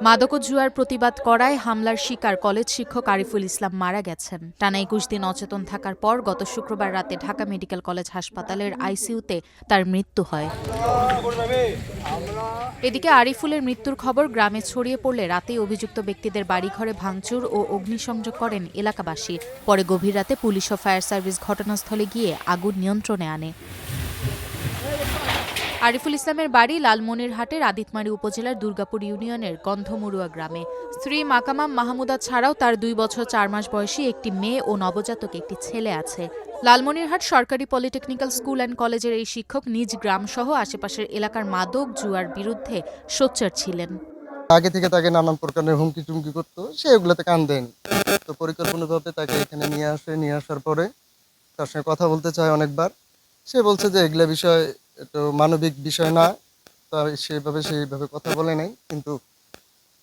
মাদক ও জুয়ার প্রতিবাদ করায় হামলার শিকার কলেজ শিক্ষক আরিফুল ইসলাম মারা গেছেন। টানা ২১ দিন অচেতন থাকার পর গত শুক্রবার রাতে ঢাকা মেডিকেল কলেজ হাসপাতালের আইসিইউতে তার মৃত্যু হয়। এদিকে আরিফুলের মৃত্যুর খবর গ্রামে ছড়িয়ে পড়লে রাতেই অভিযুক্ত ব্যক্তিদের বাড়িঘরে ভাঙচুর ও অগ্নিসংযোগ করেন এলাকাবাসী। পরে গভীর রাতে পুলিশ ও ফায়ার সার্ভিস ঘটনাস্থলে গিয়ে আগুন নিয়ন্ত্রণে আনে। আরিফুল ইসলামের বাড়ি লালমনিরহাটের আদিতমারী উপজেলার দুর্গাপুর ইউনিয়নের গন্ধমুরুয়া গ্রামে। স্ত্রী মাকামাম মাহমুদা ছাড়াও তার ২ বছর ৪ মাস বয়সী একটি মেয়ে ও নবজাতক একটি ছেলে আছে। লালমনিরহাট সরকারি পলিটেকনিক্যাল স্কুল অ্যান্ড কলেজের এই শিক্ষক নিজ গ্রামসহ আশেপাশের এলাকার মাদক জুয়ার বিরুদ্ধে সোচ্চার ছিলেন। আগে থেকে তাকে নানান প্রকারের হুমকি টুমকি করতো, সে এগুলোতে কান দেয়নি। তো পরিকল্পনাভাবে তাকে এখানে নিয়ে আসার পরে তার সঙ্গে কথা বলতে চায় অনেকবার। সে বলছে যে এগুলা বিষয় একটু মানবিক বিষয় না, তা সেইভাবে কথা বলে নাই। কিন্তু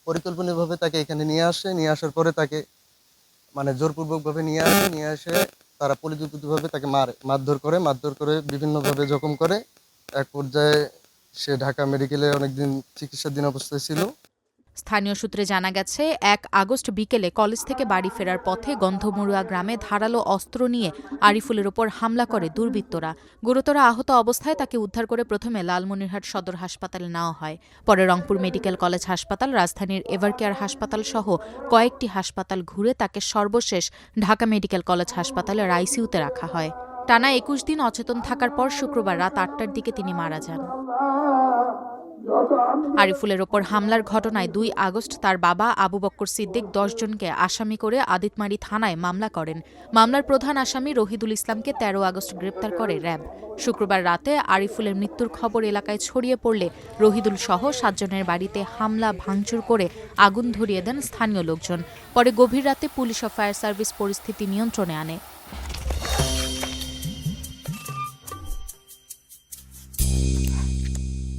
পরিকল্পনাভাবে তাকে এখানে নিয়ে আসার পরে তাকে জোরপূর্বকভাবে নিয়ে আসে তারা পরিকল্পিতভাবে তাকে মারধর করে বিভিন্নভাবে জখম করে। এক পর্যায়ে সে ঢাকা মেডিকেলে অনেকদিন চিকিৎসাধীন অবস্থায় ছিল। স্থানীয় সূত্রে জানা গেছে, ১ আগস্ট বিকেলে কলেজ থেকে বাড়ি ফেরার পথে গন্ধমুরুয়া গ্রামে ধারালো অস্ত্র নিয়ে আরিফুলের ওপর হামলা করে দুর্বৃত্তরা। গুরুতর আহত অবস্থায় তাকে উদ্ধার করে প্রথমে লালমনিরহাট সদর হাসপাতালে নেওয়া হয়। পরে রংপুর মেডিকেল কলেজ হাসপাতাল, রাজধানীর এভারকেয়ার হাসপাতাল সহ কয়েকটি হাসপাতাল ঘুরে তাকে সর্বশেষ ঢাকা মেডিকেল কলেজ হাসপাতালের আইসিইউতে রাখা হয়। টানা ২১ দিন অচেতন থাকার পর শুক্রবার রাত ৮টার দিকে তিনি মারা যান। আরিফুলের ওপর হামলার ঘটনায় ২ আগস্ট তার বাবা আবু বক্কর সিদ্দিক ১০ জনকে আসামি করে আদিতমারী থানায় মামলা করেন। মামলার প্রধান আসামি রহিদুল ইসলামকে ১৩ আগস্ট গ্রেপ্তার করে র্যাব। শুক্রবার রাতে আরিফুলের মৃত্যুর খবর এলাকায় ছড়িয়ে পড়লে রহিদুল সহ ৭ জনের বাড়িতে হামলা ভাঙচুর করে আগুন ধরিয়ে দেন স্থানীয় লোকজন। পরে গভীর রাতে পুলিশ ও ফায়ার সার্ভিস পরিস্থিতি নিয়ন্ত্রণে আনে।